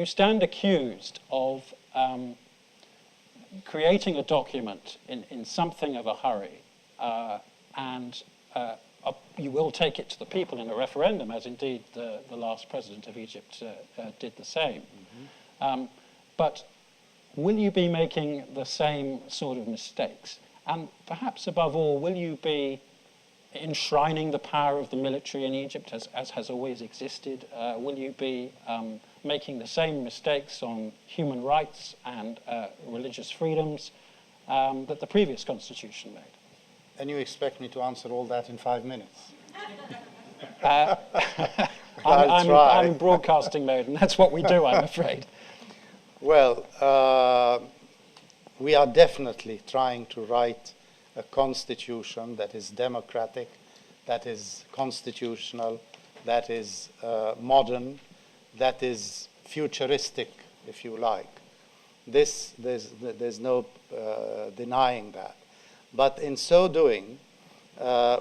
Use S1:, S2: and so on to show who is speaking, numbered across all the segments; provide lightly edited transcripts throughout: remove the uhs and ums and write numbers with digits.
S1: you stand accused of creating a document in something of a hurry, and you will take it to the people in a referendum, as indeed the last president of Egypt did the same. Mm-hmm. But will you be making the same sort of mistakes? And perhaps above all, will you be enshrining the power of the military in Egypt as has always existed? Will you be making the same mistakes on human rights and religious freedoms that the previous constitution made?
S2: And you expect me to answer all that in 5 minutes?
S1: I'm in broadcasting mode, and that's what we do, I'm afraid.
S2: Well, we are definitely trying to write a constitution that is democratic, that is constitutional, that is modern, that is futuristic, if you like. There's no denying that. But in so doing,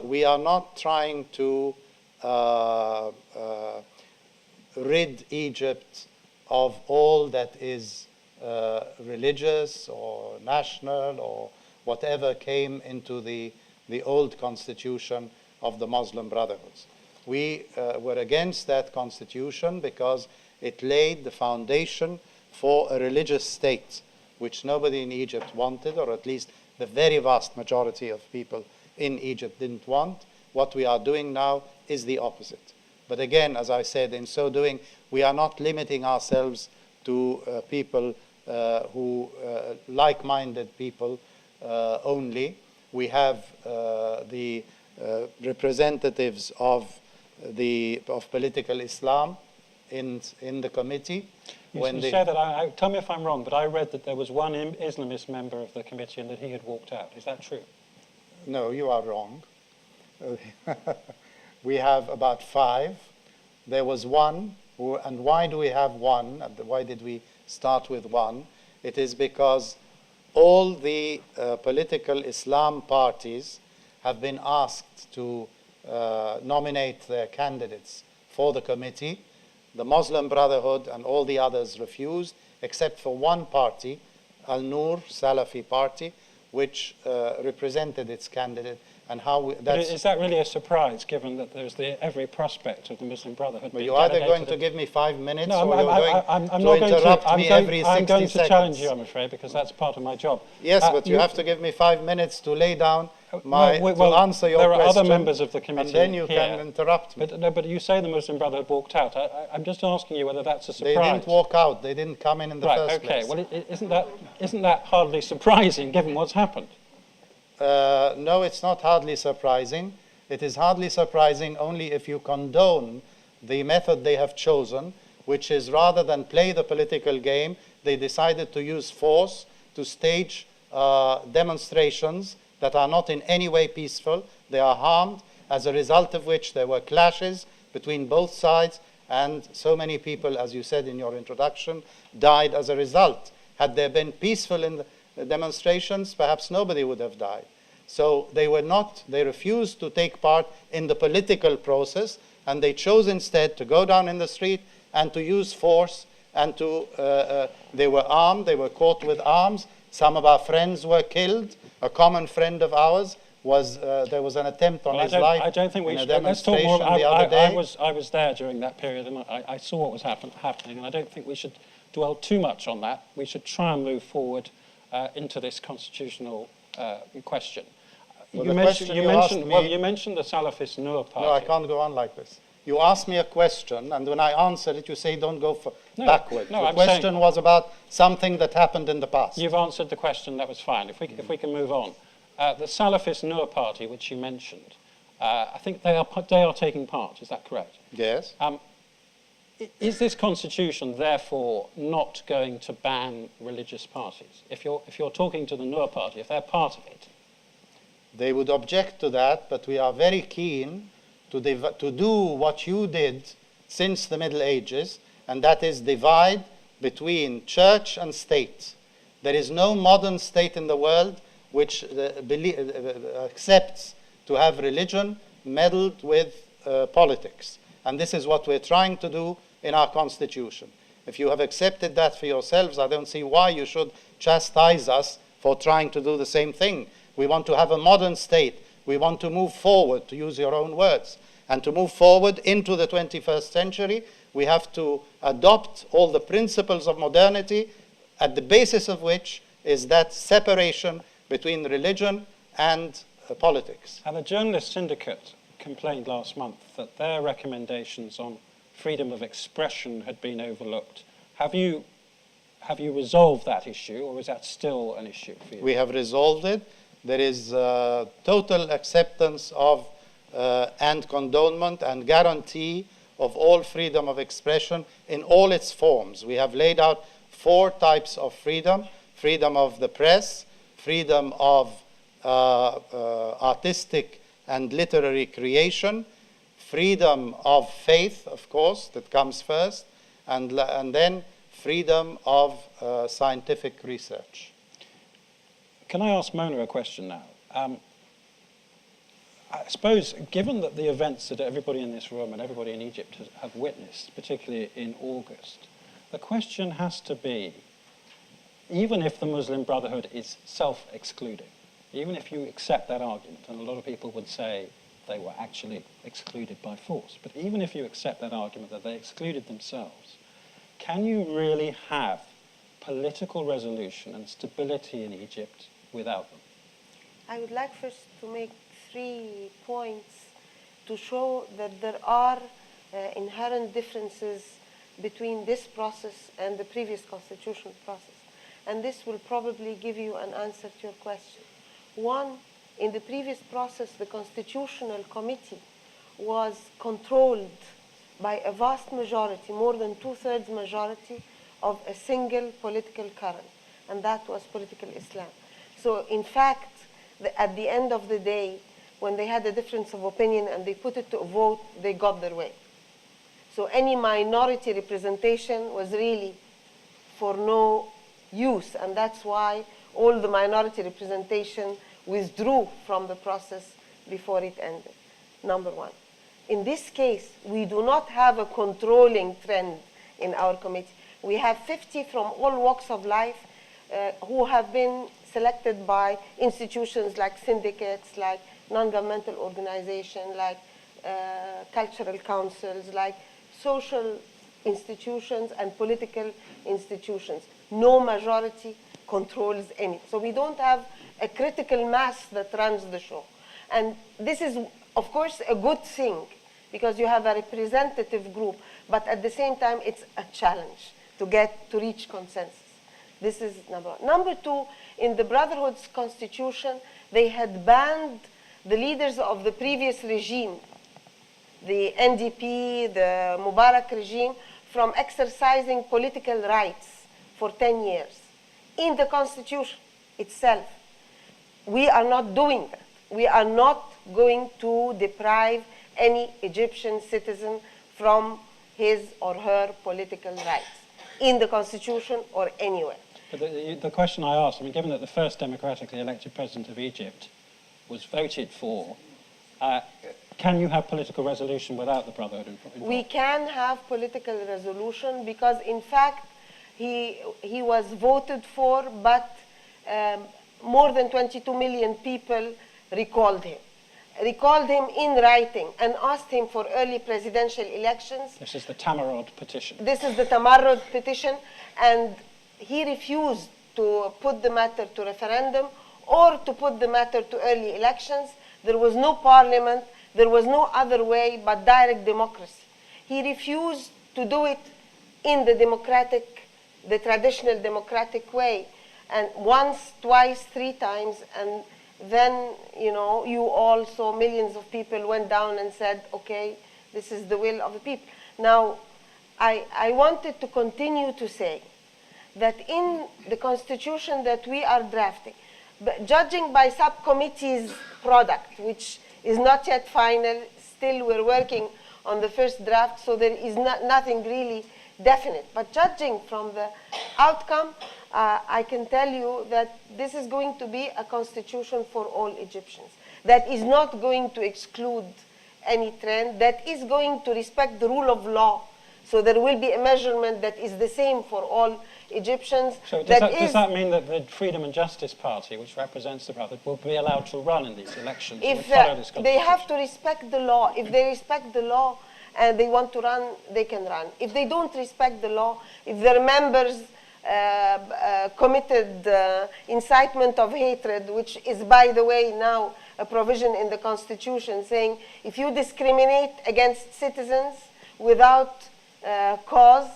S2: we are not trying to rid Egypt of all that is religious or national or whatever came into the old constitution of the Muslim Brotherhoods. We were against that constitution because it laid the foundation for a religious state, which nobody in Egypt wanted, or at least the very vast majority of people in Egypt didn't want. What we are doing now is the opposite. But again, as I said, in so doing, we are not limiting ourselves to people like-minded people only. We have the representatives of political Islam in the committee.
S1: You said that, tell me if I'm wrong, but I read that there was one Islamist member of the committee and that he had walked out. Is that true?
S2: No, you are wrong. We have about 5. There was one, and why do we have one? And why did we start with one? It is because all the political Islam parties have been asked to nominate their candidates for the committee. The Muslim Brotherhood and all the others refused, except for one party, Al-Nur Salafi Party, which represented its candidate. And
S1: is that really a surprise, given that there's every prospect of the Muslim Brotherhood?
S2: Well, you're either going to give me 5 minutes,
S1: no,
S2: or you're going to interrupt me every 60 seconds.
S1: I'm going to challenge you, I'm afraid, because that's part of my job.
S2: Yes, but you have to give me 5 minutes to lay down to answer your question.
S1: There are other members of the committee
S2: and then you can interrupt me.
S1: But you say the Muslim Brotherhood walked out. I'm just asking you whether that's a surprise.
S2: They didn't walk out. They didn't come in the first place.
S1: Well, isn't that hardly surprising, given what's happened?
S2: No, it's not hardly surprising. It is hardly surprising only if you condone the method they have chosen, which is rather than play the political game, they decided to use force to stage demonstrations that are not in any way peaceful. They are harmed, as a result of which there were clashes between both sides, and so many people, as you said in your introduction, died as a result. Had there been peaceful in the demonstrations, perhaps nobody would have died. So they refused to take part in the political process, and they chose instead to go down in the street and to use force, and they were armed, they were caught with arms. Some of our friends were killed. A common friend of ours there was an attempt on his life.
S1: I don't think we
S2: in a
S1: should.
S2: demonstration
S1: Let's talk more.
S2: the other day.
S1: I was there during that period, and I saw what was happening, and I don't think we should dwell too much on that. We should try and move forward into this constitutional question.
S2: Well,
S1: you mentioned the Salafist Nur party.
S2: No, I can't go on like this. You asked me a question, and when I answered it, you say don't go backward.
S1: No,
S2: the question was about something that happened in the past.
S1: You've answered the question. That was fine. If we can move on, the Salafist Nur party, which you mentioned, I think they are taking part. Is that correct?
S2: Yes.
S1: Is this constitution therefore not going to ban religious parties? If you're talking to the Nur party, if they're part of it,
S2: they would object to that. But we are very keen to do what you did since the Middle Ages, and that is divide between church and state. There is no modern state in the world which accepts to have religion meddled with politics. And this is what we're trying to do in our constitution. If you have accepted that for yourselves, I don't see why you should chastise us for trying to do the same thing. We want to have a modern state. We want to move forward, to use your own words. And to move forward into the 21st century, we have to adopt all the principles of modernity, at the basis of which is that separation between religion and politics.
S1: And the Journalist Syndicate complained last month that their recommendations on freedom of expression had been overlooked. Have you resolved that issue, or is that still an issue for you?
S2: We have resolved it. There is total acceptance of and condonement and guarantee of all freedom of expression in all its forms. We have laid out 4 types of freedom: freedom of the press, freedom of artistic and literary creation, freedom of faith, of course, that comes first, and then freedom of scientific research.
S1: Can I ask Mona a question now? I suppose, given that the events that everybody in this room and everybody in Egypt have witnessed, particularly in August, the question has to be, even if the Muslim Brotherhood is self-excluding, even if you accept that argument, and a lot of people would say they were actually excluded by force, but even if you accept that argument that they excluded themselves, can you really have political resolution and stability in Egypt without them?
S3: I would like first to make 3 points to show that there are inherent differences between this process and the previous constitutional process. And this will probably give you an answer to your question. One, in the previous process, the Constitutional Committee was controlled by a vast majority, more than 2/3 majority of a single political current, and that was political Islam. So in fact, at the end of the day, when they had a difference of opinion and they put it to a vote, they got their way. So any minority representation was really for no use, and that's why all the minority representation withdrew from the process before it ended, number one. In this case, we do not have a controlling trend in our committee. We have 50 from all walks of life who have been selected by institutions like syndicates, like non-governmental organizations, like cultural councils, like social institutions and political institutions. No majority controls any. So we don't have a critical mass that runs the show. And this is, of course, a good thing because you have a representative group, but at the same time, it's a challenge to reach consensus. This is number one. Number two, in the Brotherhood's constitution, they had banned the leaders of the previous regime, the NDP, the Mubarak regime, from exercising political rights for 10 years in the constitution itself. We are not doing that. We are not going to deprive any Egyptian citizen from his or her political rights in the constitution or anywhere.
S1: But the question I asked, I mean, given that the first democratically elected president of Egypt was voted for, can you have political resolution without the Brotherhood involved?
S3: We can have political resolution because, in fact, he was voted for, but more than 22 million people recalled him in writing and asked him for early presidential elections.
S1: This is the Tamarod petition.
S3: This is the Tamarod petition, and he refused to put the matter to referendum or to put the matter to early elections. There was no parliament. There was no other way but direct democracy. He refused to do it in the traditional democratic way. And once, twice, 3 times, and then, you all saw millions of people went down and said, okay, this is the will of the people. Now, I wanted to continue to say that in the constitution that we are drafting, judging by subcommittee's product, which is not yet final, still we're working on the first draft, so there is nothing really definite. But judging from the outcome, I can tell you that this is going to be a constitution for all Egyptians. That is not going to exclude any trend, that is going to respect the rule of law. So there will be a measurement that is the same for all Egyptians.
S1: So does that mean that the Freedom and Justice Party, which represents the Brotherhood, will be allowed to run in these elections?
S3: If
S1: follow this
S3: they have to respect the law, if they respect the law and they want to run, they can run. If they don't respect the law, if their members committed incitement of hatred, which is, by the way, now a provision in the Constitution saying if you discriminate against citizens without cause,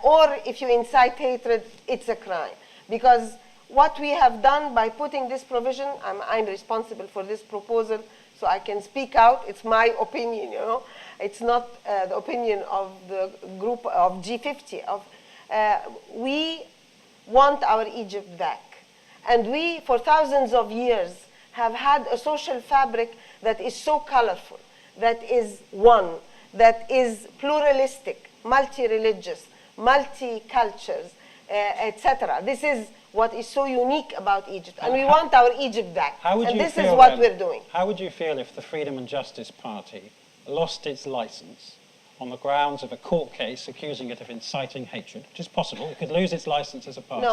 S3: or if you incite hatred, it's a crime. Because what we have done by putting this provision, I'm responsible for this proposal, so I can speak out. It's my opinion, you know. It's not the opinion of the group of G50. We want our Egypt back. And we, for thousands of years, have had a social fabric that is so colorful, that is one, that is pluralistic, multi-religious, multi-cultures, etc. This is what is so unique about Egypt. And we want our Egypt back. And this is what we're doing.
S1: How would you feel if the Freedom and Justice Party lost its license on the grounds of a court case accusing it of inciting hatred, which is possible? It could lose its license as a party,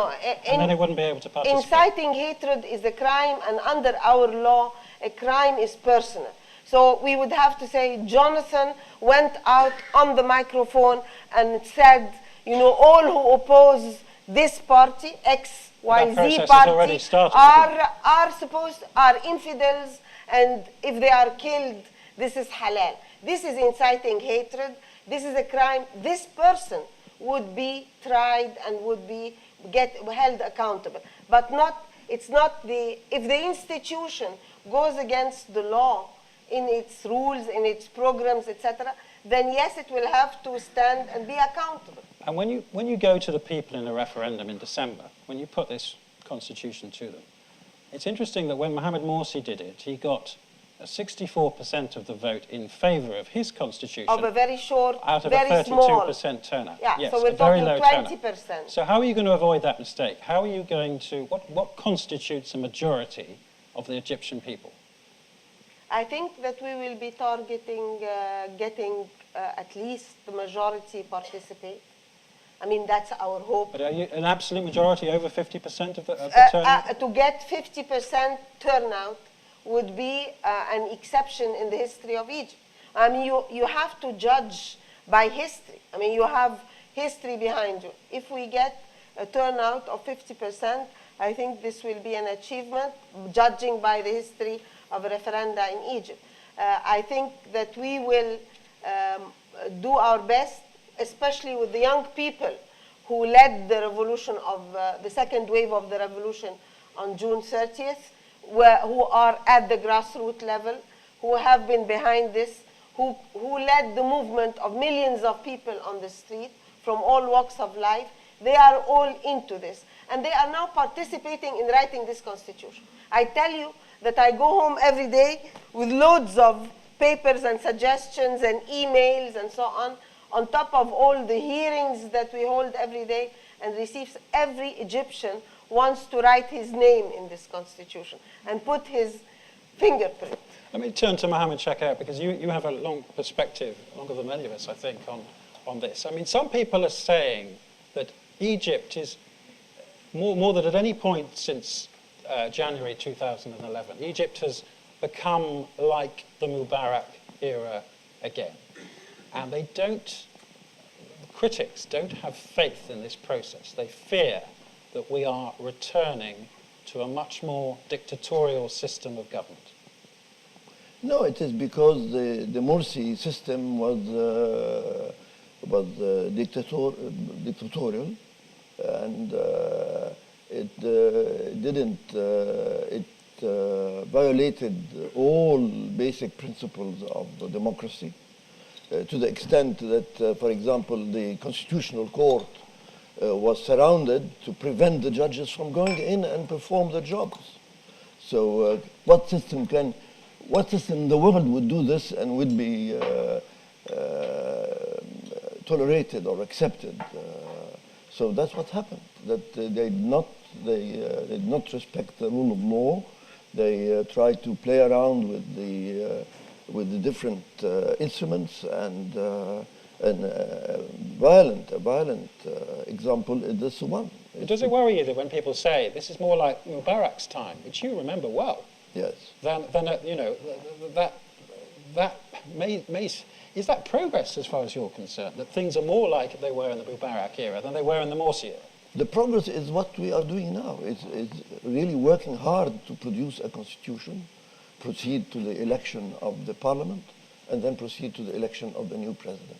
S1: and then it wouldn't be able to participate.
S3: Inciting hatred is a crime, and under our law, a crime is personal. So we would have to say Jonathan went out on the microphone and said, you know, all who oppose this party, X, Y, Z party, are infidels, and if they are killed, this is halal. This is inciting hatred. This is a crime. This person would be tried and would be held accountable. But it's not if the institution goes against the law in its rules, in its programs, etc., then yes, it will have to stand and be accountable.
S1: And when you go to the people in a referendum in December, when you put this constitution to them, it's interesting that when Mohamed Morsi did it, he got 64% of the vote in favor of his constitution.
S3: Of a very short,
S1: out of
S3: very
S1: a 32%
S3: small
S1: turnout.
S3: Yeah,
S1: yes,
S3: so we're talking 20%.
S1: So how are you going to avoid that mistake? How are you going to, what constitutes a majority of the Egyptian people?
S3: I think that we will be targeting getting at least the majority participate. I mean, that's our hope.
S1: But are you an absolute majority, over 50% of the turnout?
S3: To get 50% turnout would be an exception in the history of Egypt. I mean, you have to judge by history. I mean, you have history behind you. If we get a turnout of 50%, I think this will be an achievement, judging by the history of referenda in Egypt. I think that we will do our best, especially with the young people who led the revolution of the second wave of the revolution on June 30th, who are at the grassroots level, who have been behind this, who led the movement of millions of people on the street from all walks of life. They are all into this. And they are now participating in writing this constitution. I tell you that I go home every day with loads of papers and suggestions and emails and so on top of all the hearings that we hold every day, and receives. Every Egyptian wants to write his name in this constitution and put his fingerprint.
S1: Let me turn to Mohamed Shakar, because you have a long perspective, longer than many of us, I think, on this. I mean, some people are saying that Egypt is, more than at any point since January 2011, Egypt has become like the Mubarak era again. And critics don't have faith in this process. They fear that we are returning to a much more dictatorial system of government.
S4: No, it is because the Morsi system was dictatorial, and it violated all basic principles of democracy, to the extent that, for example, the Constitutional Court was surrounded to prevent the judges from going in and perform their jobs. So what system in the world would do this and would be tolerated or accepted? So that's what happened, that they did not respect the rule of law. They tried to play around with the different instruments, and And a violent example is this one.
S1: Does it worry you that when people say this is more like Mubarak's time, which you remember well,
S4: Yes.
S1: then you know, that may is that progress as far as you're concerned, that things are more like they were in the Mubarak era than they were in the Morsi era?
S4: The progress is what we are doing now. It's really working hard to produce a constitution, proceed to the election of the parliament, and then proceed to the election of the new president.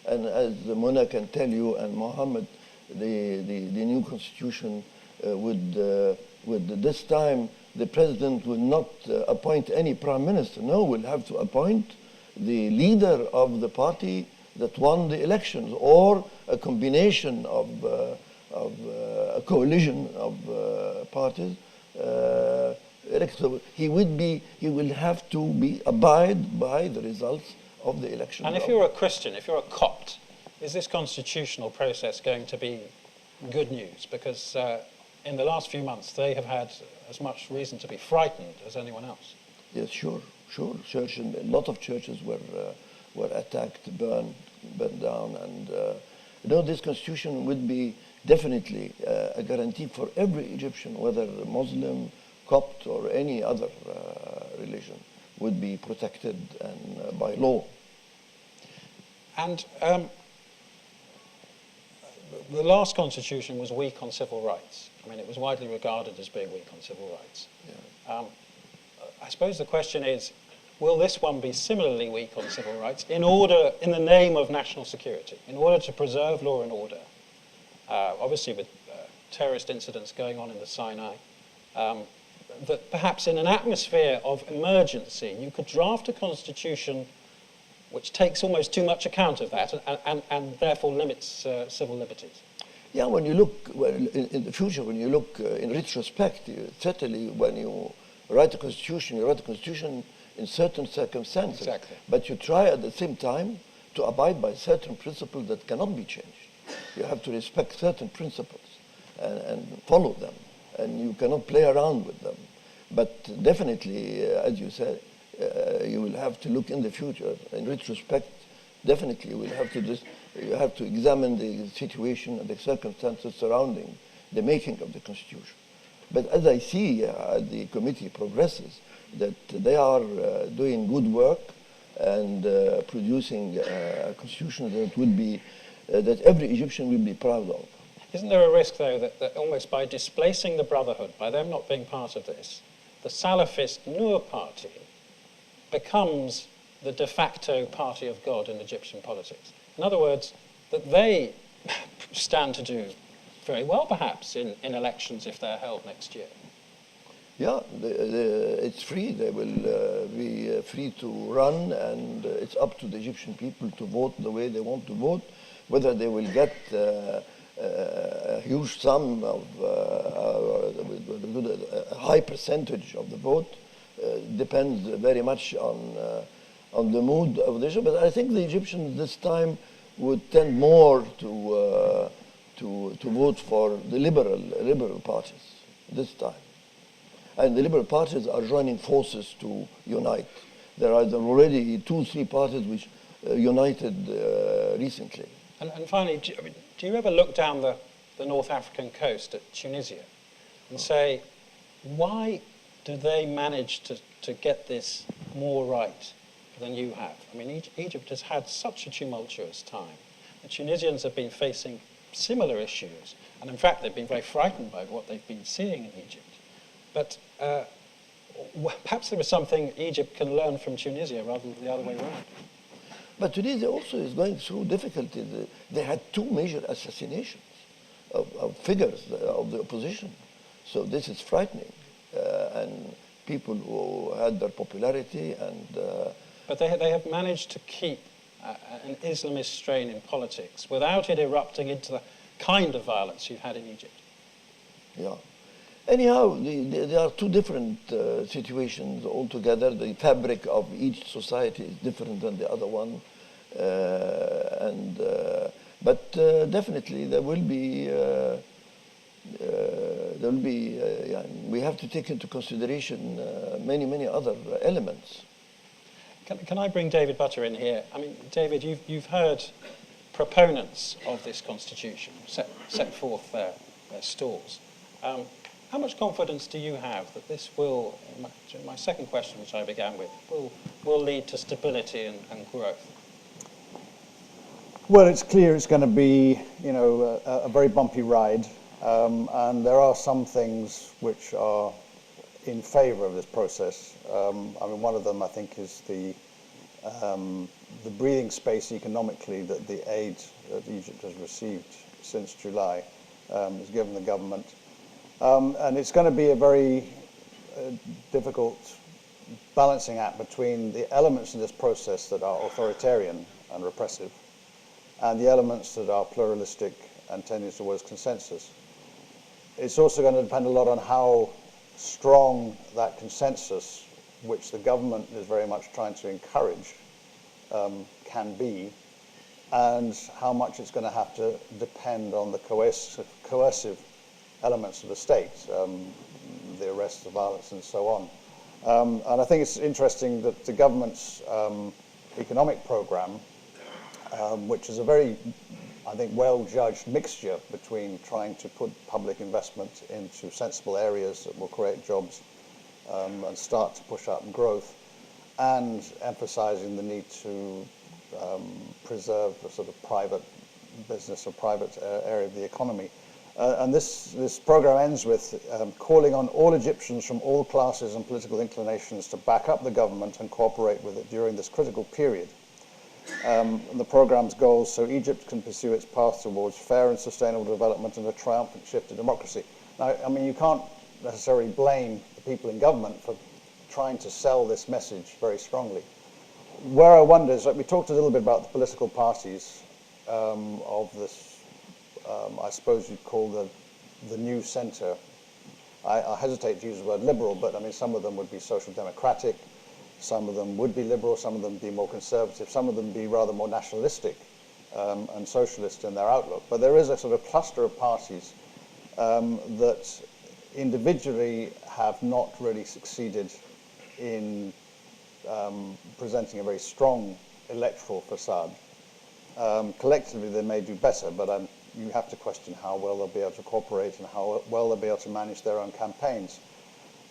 S4: And as Mona can tell you, and Mohammed, the new constitution would this time, the president will not appoint any prime minister. No, will have to appoint the leader of the party that won the elections, or a combination of a coalition of parties. So he will have to abide by the results of the election.
S1: And if you're a Christian, if you're a Copt, is this constitutional process going to be good news? Because in the last few months, they have had as much reason to be frightened as anyone else.
S4: Yes, sure. A lot of churches were attacked, burned down, and this constitution would be definitely a guarantee for every Egyptian, whether Muslim, Copt, or any other religion, would be protected and by law.
S1: And the last constitution was weak on civil rights. I mean, it was widely regarded as being weak on civil rights.
S4: Yeah.
S1: I suppose the question is, will this one be similarly weak on civil rights in the name of national security, in order to preserve law and order? Obviously with terrorist incidents going on in the Sinai, that perhaps in an atmosphere of emergency, you could draft a constitution which takes almost too much account of that and therefore limits civil liberties.
S4: Yeah, when you look in the future, when you look in retrospect, certainly when you write a constitution, you write a constitution in certain circumstances.
S1: Exactly.
S4: But you try at the same time to abide by certain principles that cannot be changed. You have to respect certain principles and follow them, and you cannot play around with them. But definitely, as you said, you will have to look in the future. In retrospect, definitely you have to examine the situation and the circumstances surrounding the making of the constitution. But as I see as the committee progresses, that they are doing good work and producing a constitution that would be that every Egyptian will be proud of.
S1: Isn't there a risk, though, that almost by displacing the Brotherhood, by them not being part of this, the Salafist Noor party becomes the de facto party of God in Egyptian politics? In other words, that they stand to do very well, perhaps, in elections if they're held next year.
S4: Yeah, it's free. They will be free to run, and it's up to the Egyptian people to vote the way they want to vote. Whether they will get a huge sum of a high percentage of the vote depends very much on the mood of the Egyptian. But I think the Egyptians this time would tend more to vote for the liberal parties this time. And the liberal parties are joining forces to unite. There are already 2-3 parties which united recently.
S1: And finally, do you ever look down the North African coast at Tunisia and say, why do they manage to get this more right than you have? I mean, Egypt has had such a tumultuous time. The Tunisians have been facing similar issues, and in fact, they've been very frightened by what they've been seeing in Egypt. But perhaps there is something Egypt can learn from Tunisia rather than the other way around.
S4: But Tunisia also is going through difficulties. They had 2 major assassinations of figures of the opposition. So this is frightening. And people who had their popularity and...
S1: But they have managed to keep an Islamist strain in politics without it erupting into the kind of violence you've had in Egypt.
S4: Yeah. Anyhow, there are 2 different situations altogether. The fabric of each society is different than the other one. But definitely there will be, we have to take into consideration many other elements.
S1: Can I bring David Butter in here? I mean, David, you've heard proponents of this constitution set forth their stalls. How much confidence do you have that this will, my second question, which I began with, will lead to stability and growth?
S5: Well, it's clear it's going to be, a very bumpy ride, and there are some things which are in favour of this process. One of them, I think, is the breathing space economically that the aid that Egypt has received since July has given the government. And it's going to be a very difficult balancing act between the elements in this process that are authoritarian and repressive and the elements that are pluralistic and tending towards consensus. It's also going to depend a lot on how strong that consensus, which the government is very much trying to encourage, can be, and how much it's going to have to depend on the coercive elements of the state, the arrests, the violence, and so on. And I think it's interesting that the government's economic program, which is a very, I think, well-judged mixture between trying to put public investment into sensible areas that will create jobs and start to push up growth, and emphasizing the need to preserve a sort of private business or private area of the economy. And this program ends with calling on all Egyptians from all classes and political inclinations to back up the government and cooperate with it during this critical period. The program's goals so Egypt can pursue its path towards fair and sustainable development and a triumphant shift to democracy. Now, you can't necessarily blame the people in government for trying to sell this message very strongly. Where I wonder is, we talked a little bit about the political parties of this, I suppose you'd call the new centre. I hesitate to use the word liberal, but some of them would be social democratic, some of them would be liberal, some of them would be more conservative, some of them be rather more nationalistic and socialist in their outlook. But there is a sort of cluster of parties that individually have not really succeeded in presenting a very strong electoral facade. Collectively, they may do better, but you have to question how well they'll be able to cooperate and how well they'll be able to manage their own campaigns.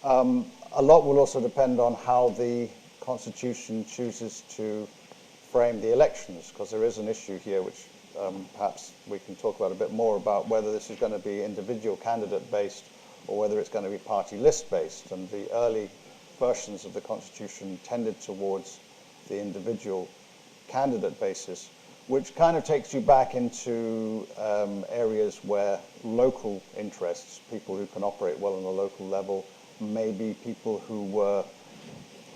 S5: A lot will also depend on how the Constitution chooses to frame the elections, because there is an issue here which perhaps we can talk about a bit more, about whether this is going to be individual candidate-based or whether it's going to be party list-based. And the early versions of the Constitution tended towards the individual candidate basis, which kind of takes you back into areas where local interests, people who can operate well on a local level, maybe people who were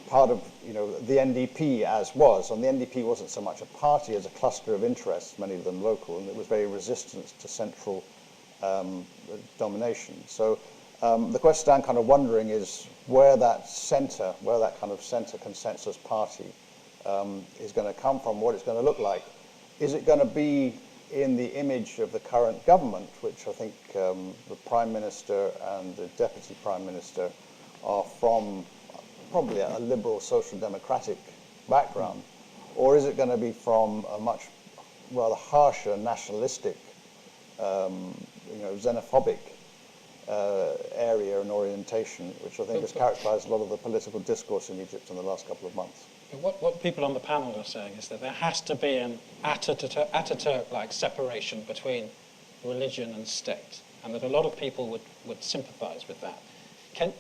S5: part of the NDP as was. And the NDP wasn't so much a party as a cluster of interests, many of them local, and it was very resistant to central domination. So the question I'm kind of wondering is where that kind of centre consensus party is going to come from, what it's going to look like. Is it going to be in the image of the current government, which I think the Prime Minister and the Deputy Prime Minister are from probably a liberal social democratic background, or is it going to be from a much rather harsher nationalistic, xenophobic area and orientation, which I think has characterized a lot of the political discourse in Egypt in the last couple of months?
S1: What people on the panel are saying is that there has to be an Ataturk-like separation between religion and state, and that a lot of people would sympathize with that.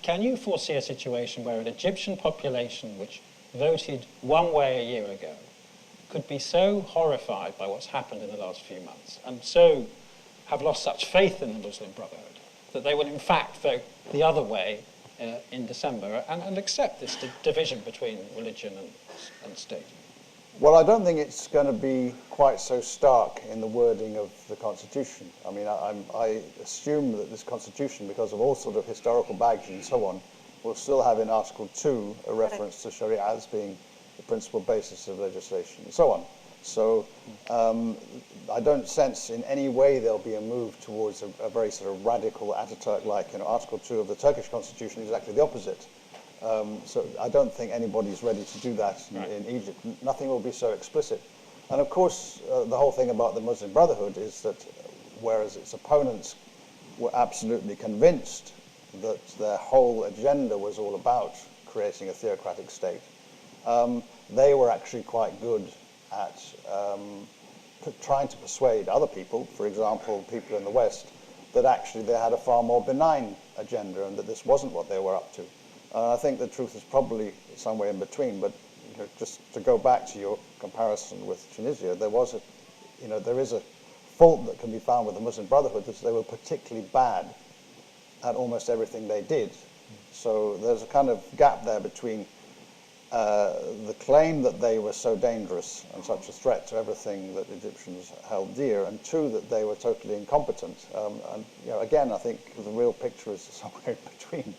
S1: Can you foresee a situation where an Egyptian population which voted one way a year ago could be so horrified by what's happened in the last few months and so have lost such faith in the Muslim Brotherhood that they will in fact vote the other way in December and accept this division between religion and state?
S5: Well, I don't think it's going to be quite so stark in the wording of the Constitution. I assume that this Constitution, because of all sort of historical baggage and so on, will still have in Article 2 a reference to Sharia as being the principal basis of legislation and so on. So I don't sense in any way there'll be a move towards a very sort of radical Ataturk-like, Article 2 of the Turkish Constitution is exactly the opposite. So I don't think anybody's ready to do that in Egypt. Nothing will be so explicit. And of course, the whole thing about the Muslim Brotherhood is that whereas its opponents were absolutely convinced that their whole agenda was all about creating a theocratic state, they were actually quite good at trying to persuade other people, for example, people in the West, that actually they had a far more benign agenda and that this wasn't what they were up to. I think the truth is probably somewhere in between, but just to go back to your comparison with Tunisia, there is a fault that can be found with the Muslim Brotherhood, that they were particularly bad at almost everything they did. So there's a kind of gap there between the claim that they were so dangerous and such a threat to everything that Egyptians held dear, and two, that they were totally incompetent. And again, I think the real picture is somewhere in between.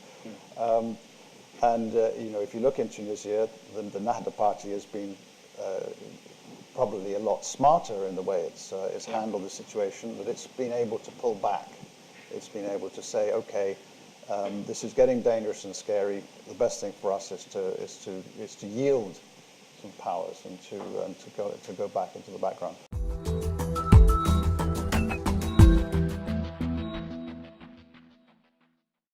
S5: If you look in Tunisia, the Nahda party has been probably a lot smarter in the way it's handled the situation, that it's been able to pull back. It's been able to say, okay, this is getting dangerous and scary. The best thing for us is to yield some powers and to go back into the background.